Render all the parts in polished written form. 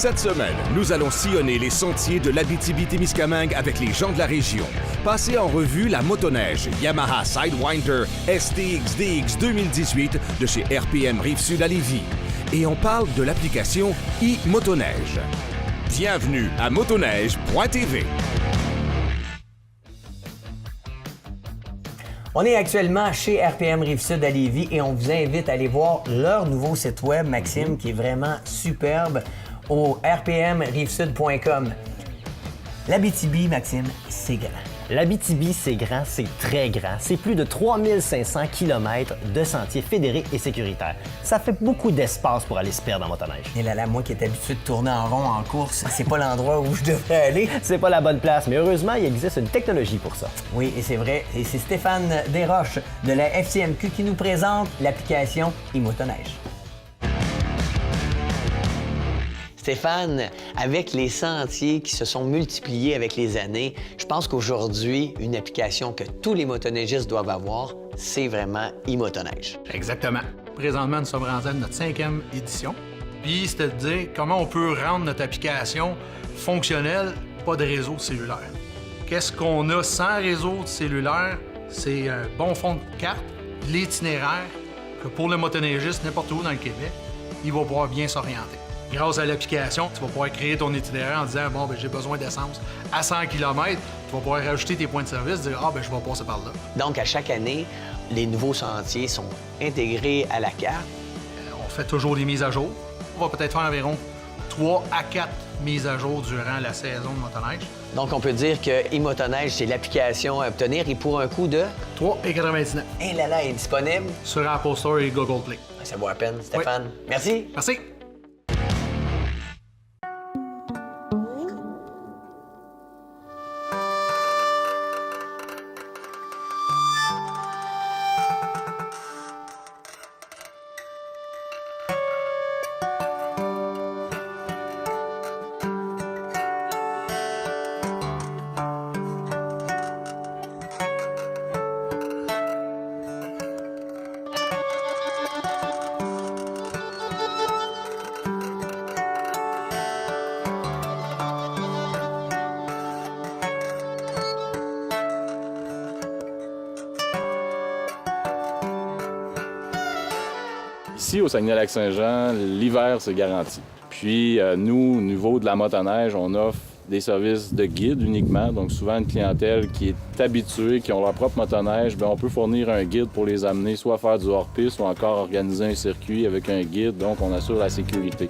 Cette semaine, nous allons sillonner les sentiers de l'Abitibi-Témiscamingue avec les gens de la région. Passer en revue la motoneige Yamaha Sidewinder STX DX 2018 de chez RPM Rive-Sud à Lévis. Et on parle de l'application e-motoneige. Bienvenue à motoneige.tv. On est actuellement chez RPM Rive-Sud à Lévis et on vous invite à aller voir leur nouveau site web, Maxime, qui est vraiment superbe, au rpmrivesud.com. L'Abitibi, Maxime, c'est grand. L'Abitibi, c'est grand, c'est très grand. C'est plus de 3500 km de sentiers fédérés et sécuritaires. Ça fait beaucoup d'espace pour aller se perdre en motoneige. Et là, moi qui est habitué de tourner en rond en course, c'est pas l'endroit où je devrais aller. C'est pas la bonne place, mais heureusement, il existe une technologie pour ça. Oui, et c'est vrai. Et c'est Stéphane Desroches de la FCMQ qui nous présente l'application e-motoneige. Stéphane, avec les sentiers qui se sont multipliés avec les années, je pense qu'aujourd'hui, une application que tous les motoneigistes doivent avoir, c'est vraiment e-motoneige. Exactement. Présentement, nous sommes rendus à notre 5e édition. Puis, c'est de dire comment on peut rendre notre application fonctionnelle, pas de réseau cellulaire. Qu'est-ce qu'on a sans réseau cellulaire? C'est un bon fond de carte, l'itinéraire, que pour le motoneigiste, n'importe où dans le Québec, il va pouvoir bien s'orienter. Grâce à l'application, tu vas pouvoir créer ton itinéraire en disant « Bon, ben j'ai besoin d'essence à 100 km. » Tu vas pouvoir rajouter tes points de service, dire « Ah, ben je vais passer par là. » Donc, à chaque année, les nouveaux sentiers sont intégrés à la carte. On fait toujours des mises à jour. On va peut-être faire environ 3 à 4 mises à jour durant la saison de motoneige. Donc, on peut dire que e-motoneige, c'est l'application à obtenir et pour un coût de... 3,99 $. Et là, est disponible Sur Apple Store et Google Play. Ça vaut la peine, Stéphane. Oui. Merci. Merci. Ici, au Saguenay-Lac-Saint-Jean, l'hiver, c'est garanti. Puis, nous, au niveau de la motoneige, on offre des services de guide uniquement. Donc, souvent, une clientèle qui est habituée, qui ont leur propre motoneige, bien, on peut fournir un guide pour les amener soit faire du hors-piste ou encore organiser un circuit avec un guide. Donc, on assure la sécurité.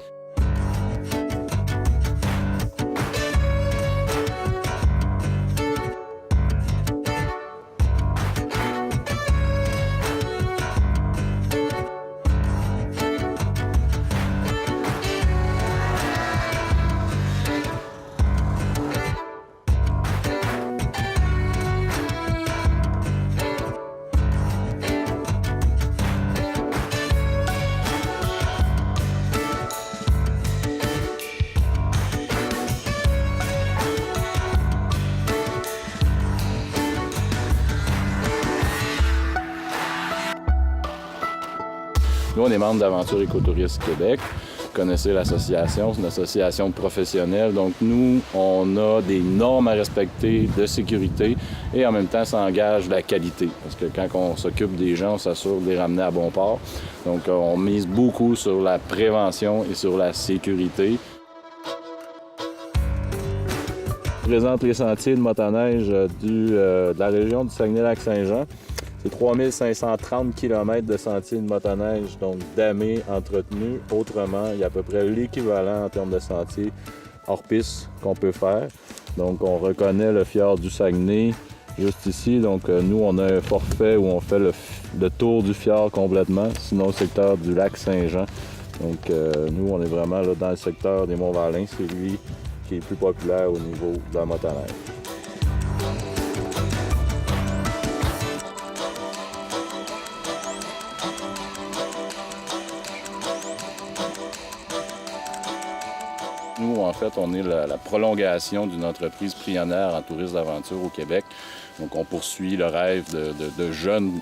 Nous, on est membre d'Aventure Écotourisme Québec. Vous connaissez l'association, c'est une association professionnelle. Donc, nous, on a des normes à respecter de sécurité et en même temps, ça engage la qualité. Parce que quand on s'occupe des gens, on s'assure de les ramener à bon port. Donc, on mise beaucoup sur la prévention et sur la sécurité. Je présente les sentiers de motoneige de la région du Saguenay-Lac-Saint-Jean. C'est 3530 km de sentiers de motoneige, donc damés, entretenus. Autrement, il y a à peu près l'équivalent en termes de sentiers hors piste qu'on peut faire. Donc, on reconnaît le fjord du Saguenay juste ici. Donc, nous, on a un forfait où on fait le tour du fjord complètement, sinon le secteur du lac Saint-Jean. Donc, nous, on est vraiment là, dans le secteur des Monts-Valin. C'est lui qui est le plus populaire au niveau de la motoneige. Nous, en fait, on est la prolongation d'une entreprise pionnière en tourisme d'aventure au Québec. Donc, on poursuit le rêve de jeunes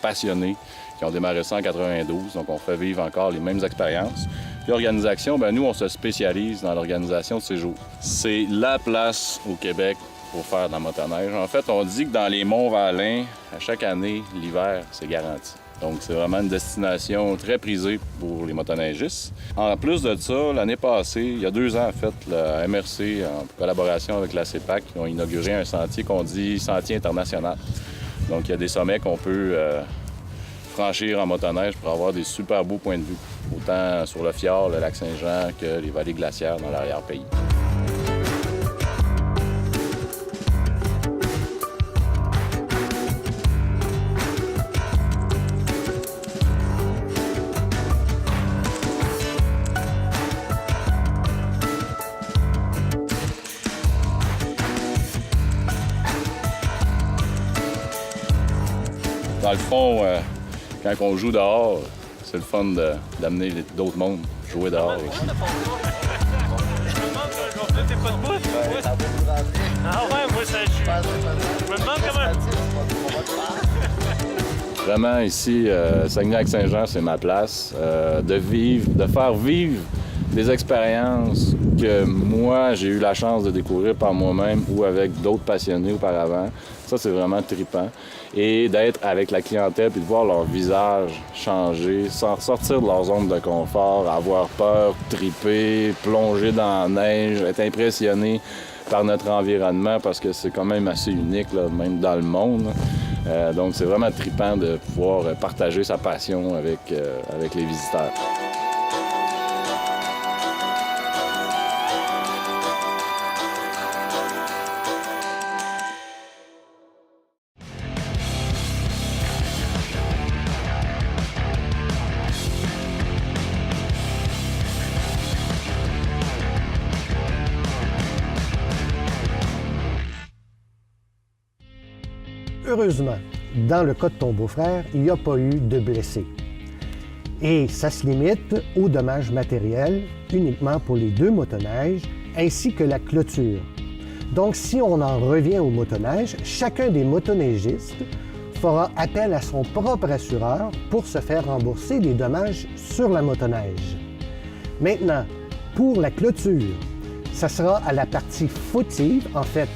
passionnés qui ont démarré ça en 92. Donc, on fait vivre encore les mêmes expériences. Puis l'organisation, bien, nous, on se spécialise dans l'organisation de séjours. C'est la place au Québec pour faire de la motoneige. En fait, on dit que dans les Monts-Valin, à chaque année, l'hiver, c'est garanti. Donc, c'est vraiment une destination très prisée pour les motoneigistes. En plus de ça, l'année passée, il y a 2 ans, en fait, la MRC, en collaboration avec la CEPAC, ils ont inauguré un sentier qu'on dit Sentier international. Donc, il y a des sommets qu'on peut franchir en motoneige pour avoir des super beaux points de vue, autant sur le fjord, le lac Saint-Jean, que les vallées glaciaires dans l'arrière-pays. Dans le fond, quand on joue dehors, c'est le fun d'amener d'autres mondes jouer dehors aussi. Ah ouais, moi ça joue. Je me demande comment. Vraiment, ici, Saguenay-Lac-Saint-Jean, c'est ma place. De faire vivre des expériences que moi, j'ai eu la chance de découvrir par moi-même ou avec d'autres passionnés auparavant. Ça, c'est vraiment trippant. Et d'être avec la clientèle puis de voir leur visage changer, sortir de leur zone de confort, avoir peur, tripper, plonger dans la neige, être impressionné par notre environnement parce que c'est quand même assez unique, là, même dans le monde. Donc, c'est vraiment trippant de pouvoir partager sa passion avec les visiteurs. Heureusement, dans le cas de ton beau-frère, il n'y a pas eu de blessés. Et ça se limite aux dommages matériels uniquement pour les 2 motoneiges ainsi que la clôture. Donc, si on en revient aux motoneiges, chacun des motoneigistes fera appel à son propre assureur pour se faire rembourser les dommages sur la motoneige. Maintenant, pour la clôture, ça sera à la partie fautive, en fait,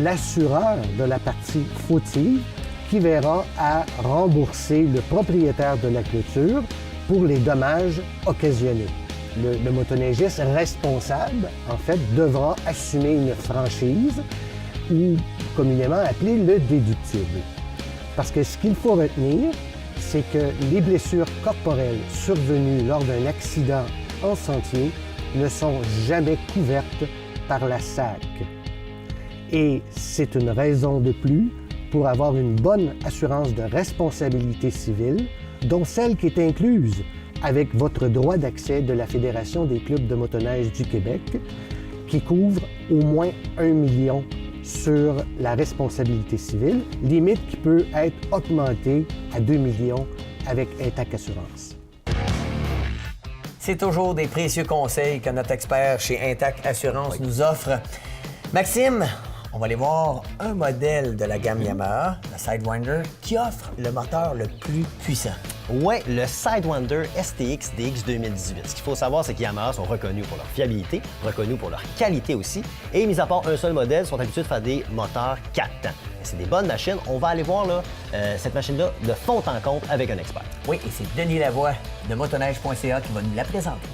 l'assureur de la partie fautive qui verra à rembourser le propriétaire de la clôture pour les dommages occasionnés. Le motoneigiste responsable, en fait, devra assumer une franchise ou communément appelée le déductible. Parce que ce qu'il faut retenir, c'est que les blessures corporelles survenues lors d'un accident en sentier ne sont jamais couvertes par la SAC. Et c'est une raison de plus pour avoir une bonne assurance de responsabilité civile, dont celle qui est incluse avec votre droit d'accès de la Fédération des clubs de motoneige du Québec, qui couvre au moins 1 million sur la responsabilité civile, limite qui peut être augmentée à 2 millions avec Intac Assurance. C'est toujours des précieux conseils que notre expert chez Intac Assurance nous offre. Maxime, on va aller voir un modèle de la gamme Yamaha, le Sidewinder, qui offre le moteur le plus puissant. Oui, le Sidewinder STX DX 2018. Ce qu'il faut savoir, c'est que Yamaha sont reconnus pour leur fiabilité, reconnus pour leur qualité aussi, et mis à part un seul modèle, sont habitués de faire des moteurs 4 temps. C'est des bonnes machines. On va aller voir là, cette machine-là de fond en comble avec un expert. Oui, et c'est Denis Lavoie de motoneige.ca qui va nous la présenter.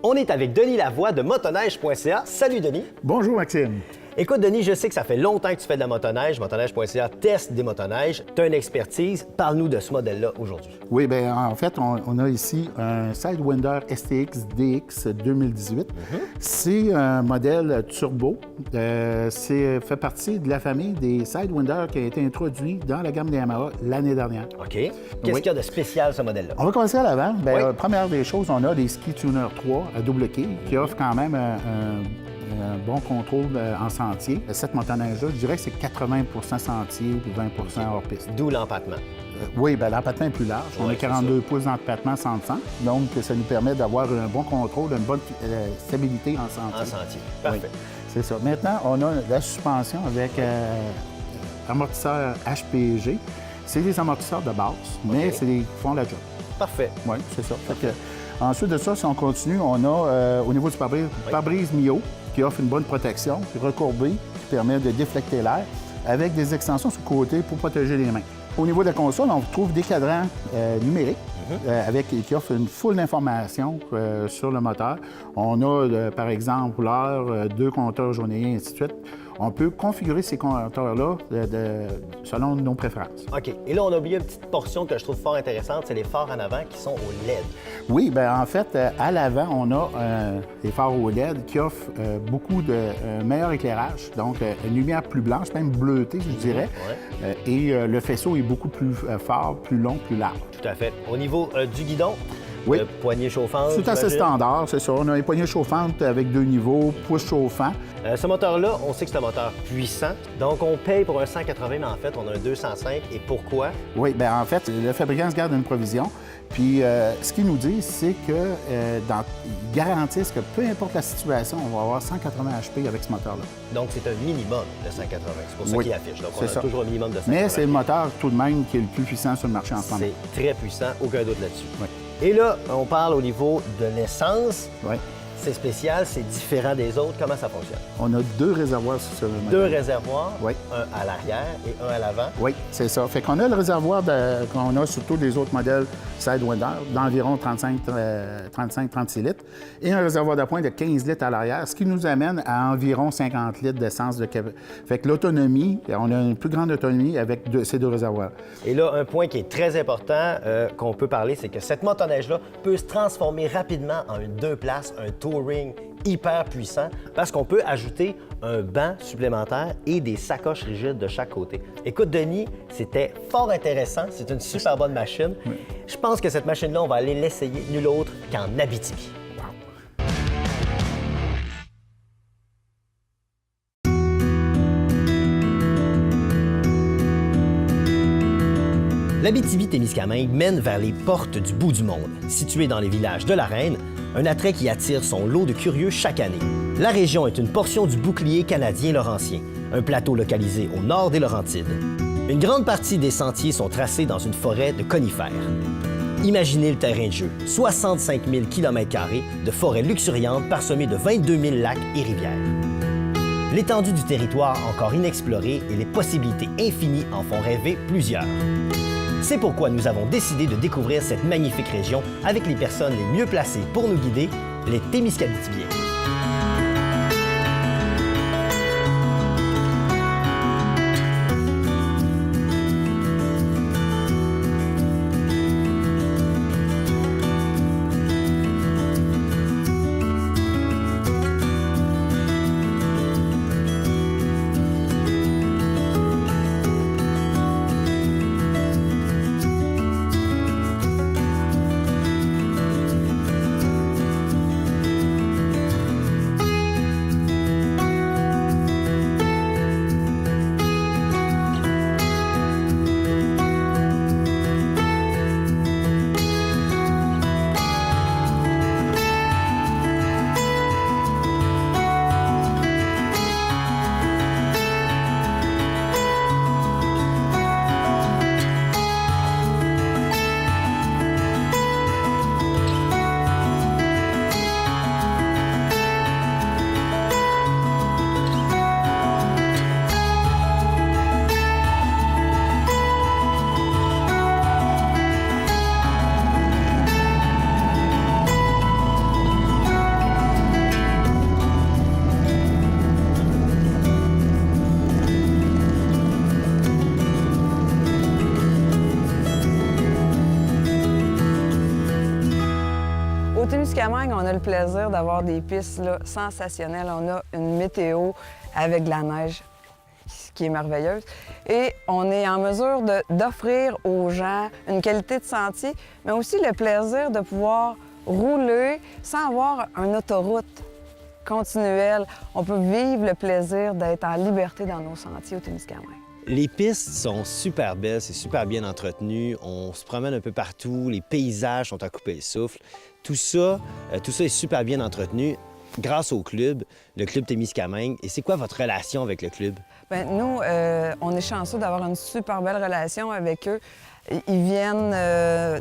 On est avec Denis Lavoie de motoneige.ca. Salut Denis. Bonjour Maxime. Écoute Denis, je sais que ça fait longtemps que tu fais de la motoneige. Motoneige.ca teste des motoneiges. Tu as une expertise. Parle-nous de ce modèle-là aujourd'hui. Oui, bien en fait, on a ici un Sidewinder STX DX 2018. C'est un modèle turbo. C'est fait partie de la famille des Sidewinder qui a été introduit dans la gamme des Yamaha l'année dernière. OK. Qu'est-ce qu'il y a de spécial, ce modèle-là? On va commencer à l'avant. Oui. Première des choses, on a des Ski Tuner 3 à double quai qui offrent quand même un bon contrôle en sentier. Cette motoneige-là, je dirais que c'est 80 sentier et 20 hors piste. D'où l'empattement. Oui, bien, l'empattement est plus large. On a 42 pouces d'empattement 100-100. Donc, ça nous permet d'avoir un bon contrôle, une bonne stabilité en sentier. En sentier. Parfait. Oui, c'est ça. Maintenant, on a la suspension avec amortisseurs HPG. C'est des amortisseurs de base, mais c'est des qui font la job. Parfait. Oui, c'est ça. Fait que, ensuite de ça, si on continue, on a au niveau du pare-brise Mio qui offre une bonne protection, recourbé, qui permet de déflecter l'air, avec des extensions sur le côté pour protéger les mains. Au niveau de la console, on trouve des cadrans numériques qui offrent une foule d'informations sur le moteur. On a, par exemple, l'heure, 2 compteurs journaliers, et ainsi de suite. On peut configurer ces compteurs-là selon nos préférences. OK. Et là, on a oublié une petite portion que je trouve fort intéressante, c'est les phares en avant qui sont au LED. Oui, bien en fait, à l'avant, on a des phares au LED qui offrent beaucoup de meilleur éclairage, donc une lumière plus blanche, même bleutée, je dirais. Et le faisceau est beaucoup plus fort, plus long, plus large. Tout à fait. Au niveau du guidon, oui. Poignée chauffante. C'est assez standard, c'est ça. On a les poignées chauffantes avec 2 niveaux, pouce chauffant. Ce moteur-là, on sait que c'est un moteur puissant. Donc, on paye pour un 180, mais en fait, on a un 205. Et pourquoi? Oui, bien en fait, le fabricant se garde une provision. Puis, ce qu'ils nous disent, c'est que ils garantissent que peu importe la situation, on va avoir 180 HP avec ce moteur-là. Donc, c'est un minimum de 180. C'est pour ça qu'il affiche. Donc, on a toujours un minimum de 180. Mais c'est le moteur, tout de même, qui est le plus puissant sur le marché en ce moment. C'est très puissant, aucun doute là-dessus. Oui. Et là, on parle au niveau de l'essence. Oui. C'est spécial, c'est différent des autres. Comment ça fonctionne? On a 2 réservoirs sur le moteur. 2 réservoirs, oui. Un à l'arrière et un à l'avant. Oui, c'est ça. Fait qu'on a le réservoir qu'on a sur tous les autres modèles Sidewinder d'environ 35-36 litres et un réservoir d'appoint de 15 litres à l'arrière, ce qui nous amène à environ 50 litres d'essence. Fait que l'autonomie, on a une plus grande autonomie avec ces 2 réservoirs. Et là, un point qui est très important qu'on peut parler, c'est que cette motoneige-là peut se transformer rapidement en une 2 places, un touring hyper puissant parce qu'on peut ajouter un banc supplémentaire et des sacoches rigides de chaque côté. Écoute, Denis, c'était fort intéressant. C'est une super bonne machine. Oui. Je pense que cette machine-là, on va aller l'essayer nul autre qu'en Abitibi. L'Abitibi-Témiscamingue mène vers les portes du bout du monde. Située dans les villages de la Reine, un attrait qui attire son lot de curieux chaque année. La région est une portion du bouclier canadien-laurentien, un plateau localisé au nord des Laurentides. Une grande partie des sentiers sont tracés dans une forêt de conifères. Imaginez le terrain de jeu, 65 000 km² de forêts luxuriantes parsemées de 22 000 lacs et rivières. L'étendue du territoire encore inexplorée et les possibilités infinies en font rêver plusieurs. C'est pourquoi nous avons décidé de découvrir cette magnifique région avec les personnes les mieux placées pour nous guider, les Témiscabitibiens. On a le plaisir d'avoir des pistes là, sensationnelles. On a une météo avec de la neige qui est merveilleuse. Et on est en mesure d'offrir aux gens une qualité de sentier, mais aussi le plaisir de pouvoir rouler sans avoir une autoroute continuelle. On peut vivre le plaisir d'être en liberté dans nos sentiers au Témiscamingue. Les pistes sont super belles, c'est super bien entretenu, on se promène un peu partout, les paysages sont à couper le souffle. Tout ça est super bien entretenu grâce au club. le Club Témiscamingue. Et c'est quoi votre relation avec le club? Bien, nous, on est chanceux d'avoir une super belle relation avec eux. Ils viennent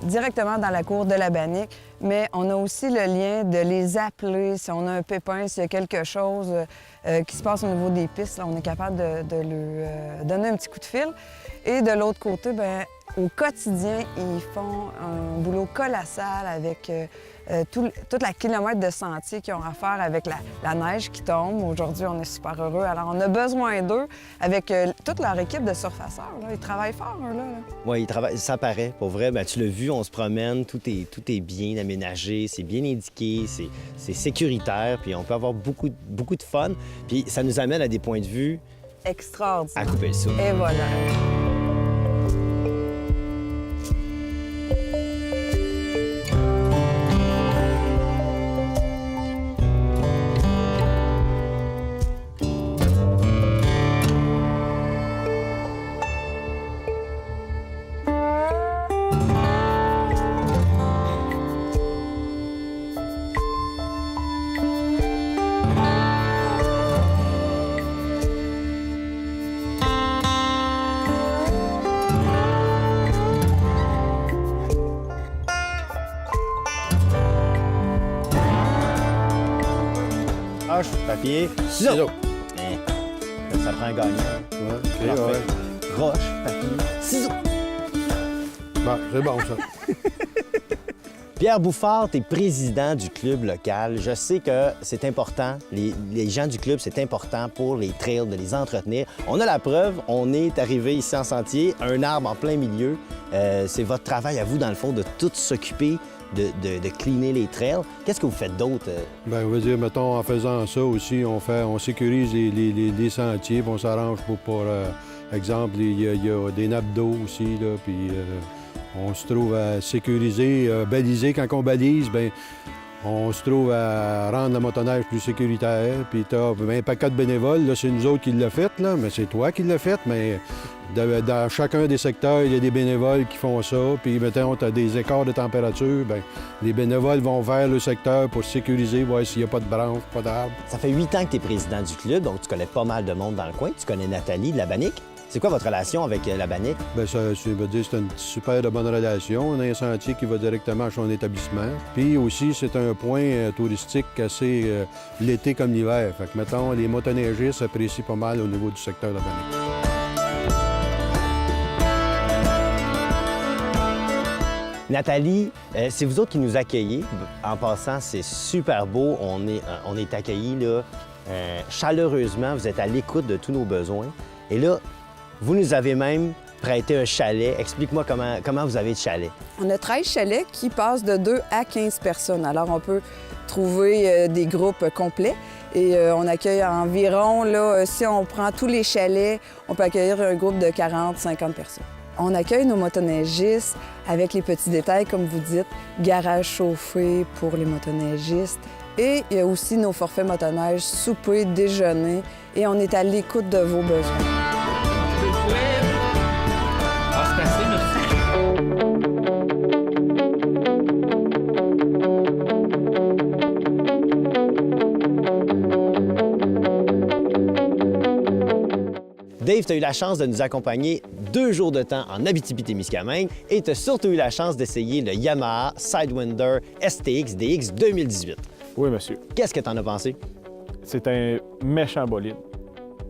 directement dans la cour de la Bannique, mais on a aussi le lien de les appeler si on a un pépin, s'il y a quelque chose qui se passe au niveau des pistes. Là, on est capable de leur donner un petit coup de fil. Et de l'autre côté, bien, au quotidien, ils font un boulot colossal avec toute la kilomètre de sentiers qu'ils ont à faire avec la neige qui tombe. Aujourd'hui, on est super heureux. Alors, on a besoin d'eux avec toute leur équipe de surfaceurs. Là. Ils travaillent fort, eux, là. Oui, ils travaillent, ça paraît. Pour vrai, bien, tu l'as vu, on se promène, tout est bien aménagé, c'est bien indiqué, c'est sécuritaire, puis on peut avoir beaucoup de fun. Puis ça nous amène à des points de vue extraordinaire. À couper le souffle. Et voilà. Roche, papier, ciseaux. Ça prend un gagnant. Ouais, OK, ouais. Roche, papier, ciseaux. Bon, c'est bon, ça. Pierre Bouffard, tu es président du club local. Je sais que c'est important, les gens du club, c'est important pour les trails, de les entretenir. On a la preuve, on est arrivé ici en sentier, un arbre en plein milieu. C'est votre travail à vous, dans le fond, de tout s'occuper de cleaner les trails. Qu'est-ce que vous faites d'autre? Bien, on va dire, mettons, en faisant ça aussi, on sécurise les sentiers, puis on s'arrange pour exemple, il y a des nappes d'eau aussi, là, puis on se trouve à sécuriser, baliser. Quand on balise, bien, on se trouve à rendre la motoneige plus sécuritaire. Puis tu as un paquet de bénévoles. Là, c'est nous autres qui l'avons fait, là, mais c'est toi qui l'as fait. Mais dans chacun des secteurs, il y a des bénévoles qui font ça. Puis, mettons, tu as des écarts de température. Bien, les bénévoles vont vers le secteur pour sécuriser, voir s'il n'y a pas de branches, pas d'arbres. Ça fait 8 ans que tu es président du club, donc tu connais pas mal de monde dans le coin. Tu connais Nathalie de la Bannique. C'est quoi votre relation avec la Bannique? Bien, c'est une super de bonne relation. On a un sentier qui va directement à son établissement. Puis aussi, c'est un point touristique assez l'été comme l'hiver. Fait que, mettons, les motoneigistes apprécient pas mal au niveau du secteur de la Bannique. Nathalie, c'est vous autres qui nous accueillez. En passant, c'est super beau. On est accueillis là, chaleureusement. Vous êtes à l'écoute de tous nos besoins. Et là, vous nous avez même prêté un chalet. Explique-moi comment vous avez de chalet. On a 13 chalets qui passent de 2 à 15 personnes. Alors, on peut trouver des groupes complets. Et on accueille environ, là, si on prend tous les chalets, on peut accueillir un groupe de 40-50 personnes. On accueille nos motoneigistes avec les petits détails, comme vous dites, garage chauffé pour les motoneigistes. Et il y a aussi nos forfaits motoneige, souper, déjeuner. Et on est à l'écoute de vos besoins. Dave, tu as eu la chance de nous accompagner 2 jours de temps en Abitibi-Témiscamingue et tu as surtout eu la chance d'essayer le Yamaha Sidewinder STX DX 2018. Oui, monsieur. Qu'est-ce que tu en as pensé? C'est un méchant bolide,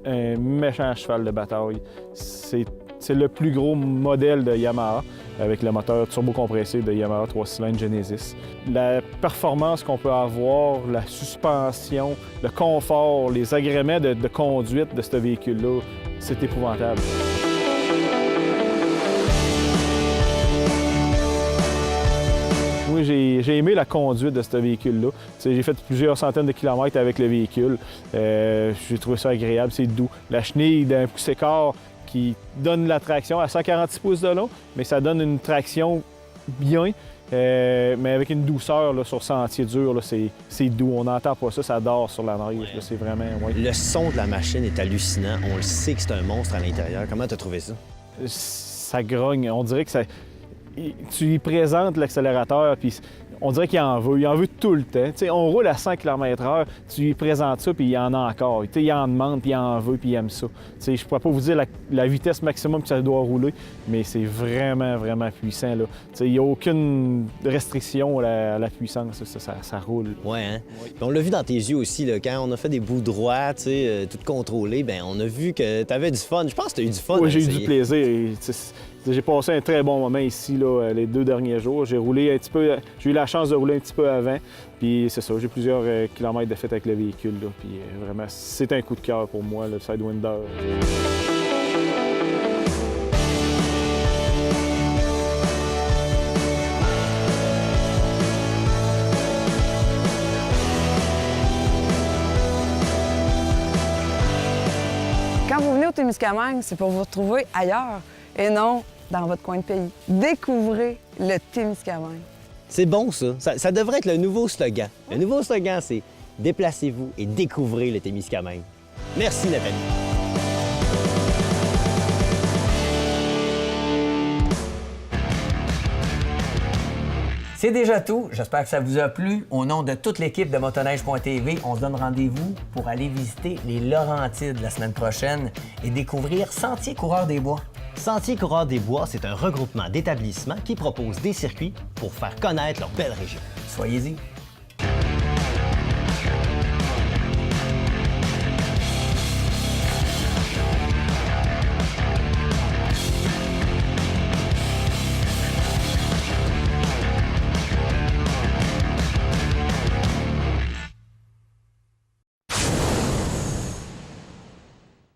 un méchant cheval de bataille. C'est le plus gros modèle de Yamaha avec le moteur turbocompressé de Yamaha 3 cylindres Genesis. La performance qu'on peut avoir, la suspension, le confort, les agréments de conduite de ce véhicule-là, c'est épouvantable. Moi, j'ai aimé la conduite de ce véhicule-là. J'ai fait plusieurs centaines de kilomètres avec le véhicule. J'ai trouvé ça agréable, c'est doux. La chenille d'un pouce-écart qui donne la traction à 146 pouces de long, mais ça donne une traction bien, mais avec une douceur là, sur sentier dur, c'est doux. On n'entend pas ça, ça dort sur la neige. C'est vraiment... Ouais. Le son de la machine est hallucinant. On le sait que c'est un monstre à l'intérieur. Comment tu as trouvé ça? Ça grogne. On dirait que ça... tu lui présentes l'accélérateur, puis on dirait qu'il en veut. Il en veut tout le temps. T'sais, on roule à 100 km/h, tu lui présentes ça, puis il en a encore. T'sais, il en demande, puis il en veut, puis il aime ça. Je ne pourrais pas vous dire la vitesse maximum que ça doit rouler, mais c'est vraiment, vraiment puissant. Il n'y a aucune restriction à la puissance. Ça roule. Ouais, hein? Puis on l'a vu dans tes yeux aussi, là, quand on a fait des bouts droits, tout contrôlé, ben on a vu que tu avais du fun. Je pense que tu as eu du fun. Oui, j'ai eu du plaisir. J'ai passé un très bon moment ici là, les 2 derniers jours. J'ai roulé un petit peu, j'ai eu la chance de rouler un petit peu avant. Puis c'est ça, j'ai plusieurs kilomètres de fait avec le véhicule. Là, puis vraiment, c'est un coup de cœur pour moi, le Sidewinder. Quand vous venez au Témiscamingue, c'est pour vous retrouver ailleurs et non dans votre coin de pays. Découvrez le Témiscamingue. C'est bon, ça. Ça devrait être le nouveau slogan. Le nouveau slogan, c'est « Déplacez-vous et découvrez le Témiscamingue ». Merci, Nathalie. C'est déjà tout. J'espère que ça vous a plu. Au nom de toute l'équipe de motoneige.tv, on se donne rendez-vous pour aller visiter les Laurentides la semaine prochaine et découvrir Sentier Coureur des Bois. Sentier Coureur des Bois, c'est un regroupement d'établissements qui proposent des circuits pour faire connaître leur belle région. Soyez-y.